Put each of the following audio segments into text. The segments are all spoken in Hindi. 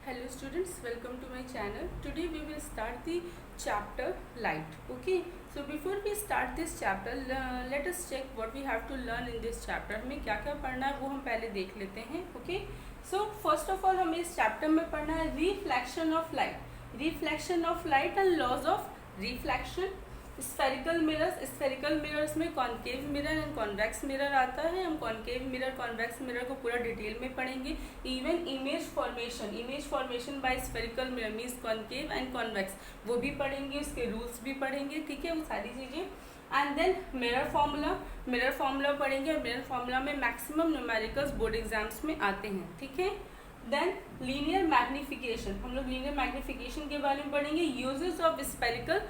Hello students, welcome to my channel. Today we will start the chapter light. Okay, so before we start this chapter, let us check what we have to learn in this chapter. हमें क्या क्या पढ़ना है वो हम पहले देख लेते हैं. Okay, so first of all हमें इस chapter में पढ़ना है reflection of light and laws of reflection. Spherical mirrors में concave mirror and convex mirror आता है. हम कॉन्केव मिरर कॉन्वेक्स मिरर को पूरा डिटेल में पढ़ेंगे. Even image formation by spherical mirror means concave and convex वो भी पढ़ेंगे, उसके रूल्स भी पढ़ेंगे. ठीक है, वो सारी चीज़ें. एंड देन मिरर फॉर्मूला पढ़ेंगे. और मिरर फॉर्मूला में मैक्सिमम न्यूमेरिकल्स बोर्ड एग्जाम्स में आते हैं. ठीक है. देन लीनियर मैग्निफिकेशन, हम लोग लीनियर मैग्निफिकेशन के बारे में पढ़ेंगे. यूजेस ऑफ स्पेरिकल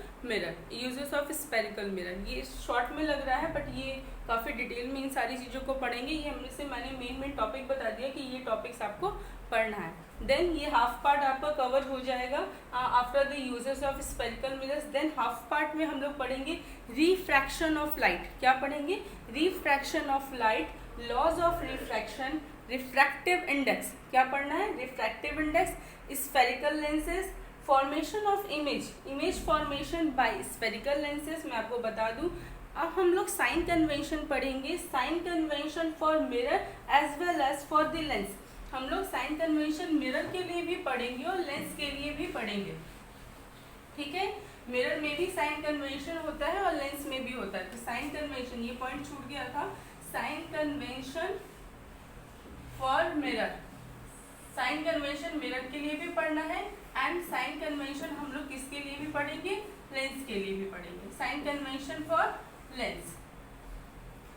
मिरर, ये शॉर्ट में लग रहा है बट ये काफ़ी डिटेल में इन सारी चीज़ों को पढ़ेंगे. ये मैंने मेन टॉपिक बता दिया कि ये टॉपिक्स आपको पढ़ना है. देन ये हाफ पार्ट आपका कवर हो जाएगा after the uses of spherical mirrors. Then half part में हम लोग पढ़ेंगे रिफ्रैक्शन ऑफ लाइट. क्या पढ़ेंगे? Refraction of light, laws of refraction, refractive index. क्या पढ़ना है? Refractive index, spherical lenses, formation of image formation by spherical lenses. मैं आपको बता दूं, अब हम लोग साइन कन्वेंशन पढ़ेंगे. Sign convention for mirror as well as for the lens. हम लोग साइन कन्वेंशन मिरर के लिए भी पढ़ेंगे और लेंस के लिए भी पढ़ेंगे. ठीक है, मिरर में भी साइन कन्वेंशन होता है और लेंस में भी होता है. तो साइन कन्वेंशन, ये पॉइंट छूट गया था. Sign convention for mirror, sign convention mirror के लिए भी पढ़ना है. एंड साइन कन्वेंशन हम लोग किसके लिए भी पढ़ेंगे? लेंस के लिए भी पढ़ेंगे. Sign convention for lens.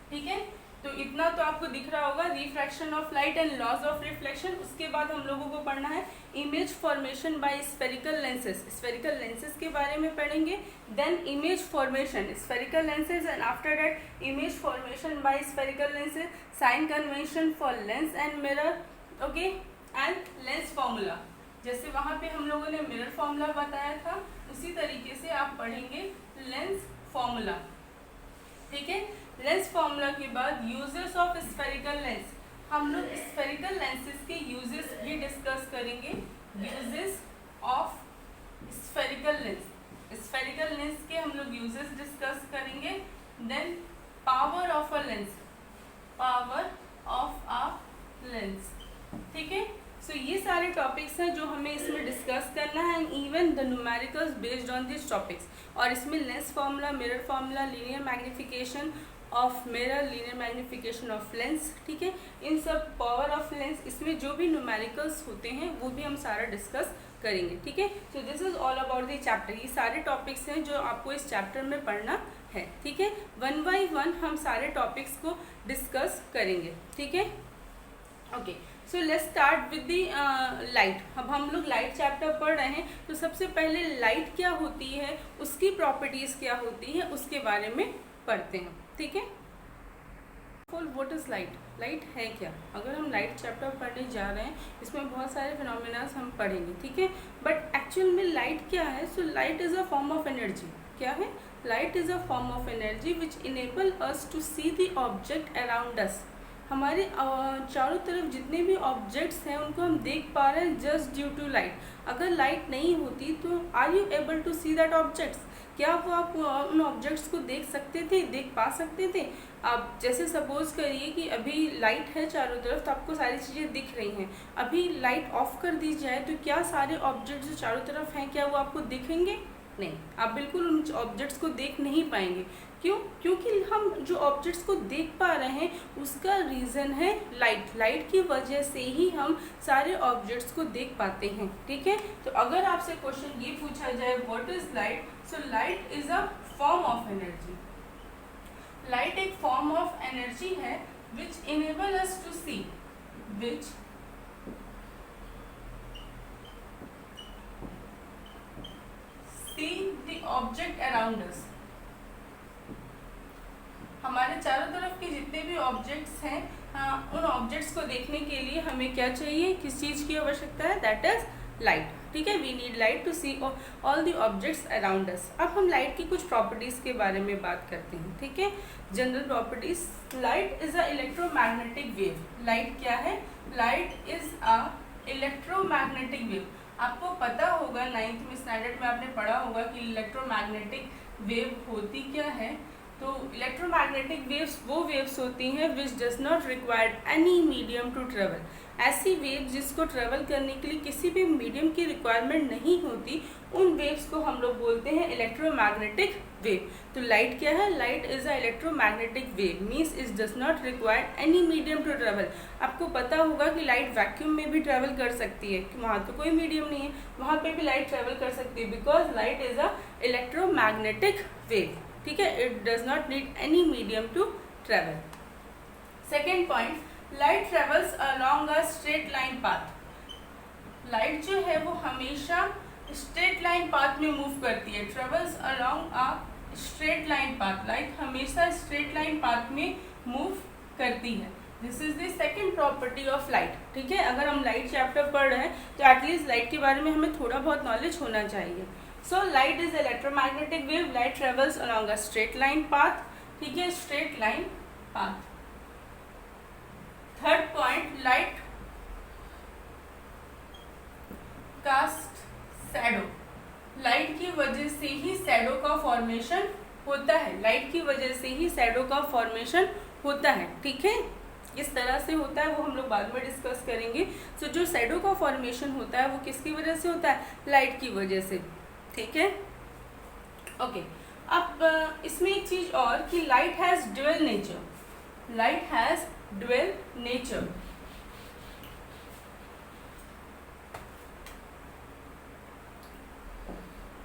ठीक है, तो इतना तो आपको दिख रहा होगा. Refraction of light and laws of reflection. उसके बाद हम लोगों को पढ़ना है image formation by spherical lenses के बारे में पढ़ेंगे. Then image formation spherical lenses and after that image formation by spherical lenses, sign convention for lens and mirror. Okay, and lens formula. जैसे वहाँ पे हम लोगों ने मिरर फॉर्मूला बताया था, उसी तरीके से आप पढ़ेंगे लेंस फॉर्मूला. ठीक है, लेंस फॉर्मूला के बाद यूजेस ऑफ स्फेरिकल लेंस. हम लोग स्फेरिकल लेंसेज के यूजेस भी डिस्कस करेंगे. यूजेस ऑफ स्फेरिकल लेंस के हम लोग यूजेस डिस्कस करेंगे. Then power of a lens. ठीक है, सो ये सारे टॉपिक्स हैं जो हमें इसमें डिस्कस करना है. And even the numericals based on this topics. और इसमें lens formula, mirror formula, linear magnification of mirror, linear magnification of lens. ठीक है, इन सब पावर ऑफ लेंस, इसमें जो भी न्यूमेरिकल्स होते हैं वो भी हम सारा डिस्कस करेंगे. ठीक है, so this is all about the chapter. ये सारे टॉपिक्स हैं जो आपको इस चैप्टर में पढ़ना है. ठीक है, वन बाय वन हम सारे टॉपिक्स को डिस्कस करेंगे. ठीक है, okay. So let's start with the light. अब हम लोग लाइट चैप्टर पढ़ रहे हैं, तो सबसे पहले लाइट क्या होती है, उसकी प्रॉपर्टीज क्या होती है, उसके बारे में पढ़ते हैं. ठीक है, व्हाट इज लाइट? लाइट है क्या? अगर हम लाइट चैप्टर पढ़ने जा रहे हैं, इसमें बहुत सारे फिनोमेनास हम पढ़ेंगे. ठीक है, बट एक्चुअल में लाइट क्या है? So light is a form of energy. क्या है? Light is a form of energy which enable us to see the object around us. हमारे चारों तरफ जितने भी ऑब्जेक्ट्स हैं उनको हम देख पा रहे हैं जस्ट ड्यू टू लाइट. अगर लाइट नहीं होती तो are you able to see that objects? क्या वो आप उन ऑब्जेक्ट्स को देख पा सकते थे? आप जैसे सपोज करिए कि अभी लाइट है चारों तरफ, तो आपको सारी चीज़ें दिख रही हैं. अभी लाइट ऑफ कर दी जाए तो क्या सारे ऑब्जेक्ट्स जो चारों तरफ हैं क्या वो आपको दिखेंगे? नहीं, आप बिल्कुल उन ऑब्जेक्ट्स को देख नहीं पाएंगे. क्यों? क्योंकि हम जो ऑब्जेक्ट्स को देख पा रहे हैं उसका रीज़न है लाइट. लाइट की वजह से ही हम सारे ऑब्जेक्ट्स को देख पाते हैं. ठीक है, तो अगर आपसे क्वेश्चन ये पूछा जाए what is light, so light is a form of energy. Light एक फॉर्म ऑफ एनर्जी है which enable us to see, the object around us. हमारे चारों तरफ के जितने भी ऑब्जेक्ट्स हैं, उन ऑब्जेक्ट्स को देखने के लिए हमें क्या चाहिए, किस चीज़ की आवश्यकता है? That is light. ठीक है, we need light to see all the objects around us. अब हम लाइट की कुछ प्रॉपर्टीज़ के बारे में बात करते हैं. ठीक है, general properties. Light is a electromagnetic wave. Light क्या है? Light is a electromagnetic wave. आपको पता होगा 9th में स्टैंडर्ड में आपने पढ़ा होगा कि इलेक्ट्रोमैग्नेटिक वेव होती क्या है। तो इलेक्ट्रोमैग्नेटिक वेव्स वो वेव्स होती हैं which does not require any medium to travel. ऐसी वेव्स जिसको ट्रेवल करने के लिए किसी भी मीडियम की रिक्वायरमेंट नहीं होती, उन वेव्स को हम लोग बोलते हैं इलेक्ट्रोमैग्नेटिक वेव। तो लाइट क्या है? Light is a electromagnetic wave, means it does not require any medium to travel. आपको पता होगा कि लाइट वैक्यूम में भी ट्रेवल कर सकती है, वहाँ तो कोई मीडियम नहीं है, वहाँ पे भी लाइट ट्रेवल कर सकती है, because light is a electromagnetic wave. ठीक है, it does not need any medium to travel. Second point, light travels along a straight line path. लाइट जो है वो हमेशा स्ट्रेट लाइन पाथ में मूव करती है। Travels along a straight line path, light हमेशा स्ट्रेट लाइन पाथ में मूव करती है। This is the second property of light. ठीक है, अगर हम लाइट चैप्टर पढ़ रहे हैं तो एटलीस्ट लाइट के बारे में हमें थोड़ा बहुत नॉलेज होना चाहिए। So light is electromagnetic wave, light travels along a straight line path. ठीक है, straight line path. Third point, light cast shadow. Light की वजह से ही शैडो का फॉर्मेशन होता है, लाइट की वजह से ही शैडो का फॉर्मेशन होता है। ठीक है, किस तरह से होता है वो हम लोग बाद में डिस्कस करेंगे। सो जो शैडो का फॉर्मेशन होता है वो किसकी वजह से होता है? लाइट की वजह से। ठीक है, ओके। अब इसमें एक चीज और कि light has dual nature. Light has dual nature.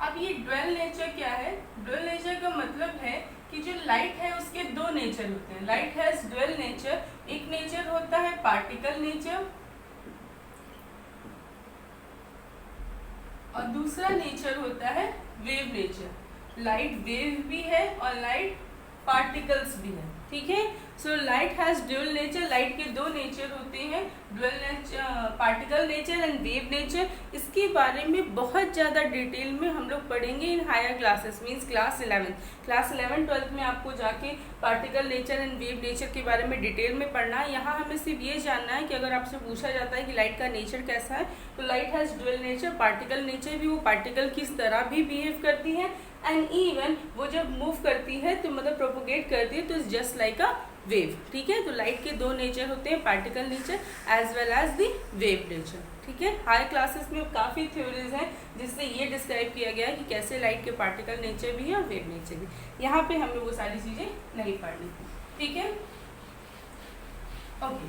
अब ये ड्यूअल नेचर क्या है? ड्यूअल नेचर का मतलब है कि जो लाइट है उसके दो नेचर होते हैं। Light has dual nature. एक नेचर होता है पार्टिकल नेचर और दूसरा नेचर होता है वेव नेचर। लाइट वेव भी है और लाइट पार्टिकल्स भी है। ठीक है, so light has dual nature. Light के दो नेचर होते हैं, dual nature, particle nature and wave nature. इसके बारे में बहुत ज़्यादा डिटेल में हम लोग पढ़ेंगे in higher classes, means class 11 12 में आपको जाके particle nature and wave nature के बारे में डिटेल में पढ़ना है। यहाँ हमें सिर्फ ये जानना है कि अगर आपसे पूछा जाता है कि लाइट का नेचर कैसा है, तो light has dual nature. Particle nature भी, वो पार्टिकल किस तरह भी बिहेव करती है, एंड इवन वो जब मूव करती है तो मतलब प्रोपोगेट करती है तो it's just like a wave. ठीक है, तो लाइट के दो नेचर होते हैं, particle nature as well as the wave nature. ठीक है, हायर क्लासेस में काफ़ी थ्योरीज हैं जिससे ये डिस्क्राइब किया गया है कि कैसे लाइट के पार्टिकल नेचर भी है और वेव नेचर भी। यहाँ पे हमें वो सारी चीज़ें नहीं पढ़नी। ठीक है, ओके।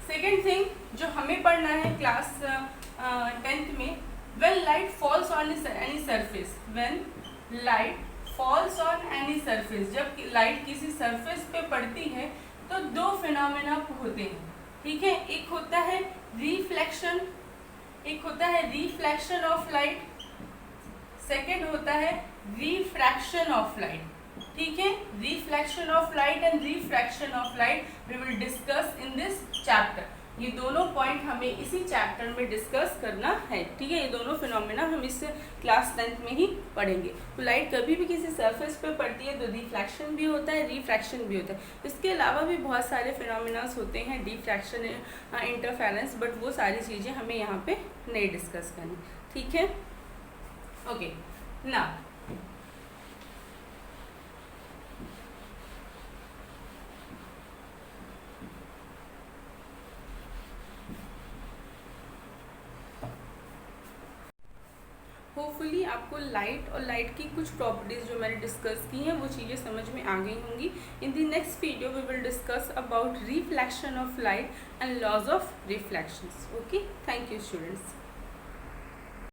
सेकेंड थिंग जो हमें पढ़ना है क्लास 10th में, when light falls on any surface. When light falls on any surface, जब लाइट किसी सरफेस पे पड़ती है तो दो फिनोमेना होते हैं। ठीक है, एक होता है रिफ्लेक्शन, एक होता है रिफ्लेक्शन ऑफ लाइट, सेकेंड होता है रिफ्रैक्शन ऑफ लाइट। ठीक है, reflection of light and refraction of light we will discuss in this chapter. ये दोनों पॉइंट हमें इसी चैप्टर में डिस्कस करना है। ठीक है, ये दोनों फिनोमेना हम इस क्लास 10th में ही पढ़ेंगे। तो लाइट कभी भी किसी सरफेस पे पड़ती है तो रिफ्लेक्शन भी होता है, रिफ्रैक्शन भी होता है। इसके अलावा भी बहुत सारे फिनोमेनास होते हैं, डिफ्रैक्शन, इंटरफेरेंस, बट वो सारी चीज़ें हमें यहाँ पे नहीं डिस्कस करनी। ठीक है, ओके ना। होपफुली आपको लाइट और लाइट की कुछ प्रॉपर्टीज़ जो मैंने डिस्कस की हैं वो चीज़ें समझ में आ गई होंगी। In the next video we will discuss about reflection of light and laws of reflections. Okay, thank you students.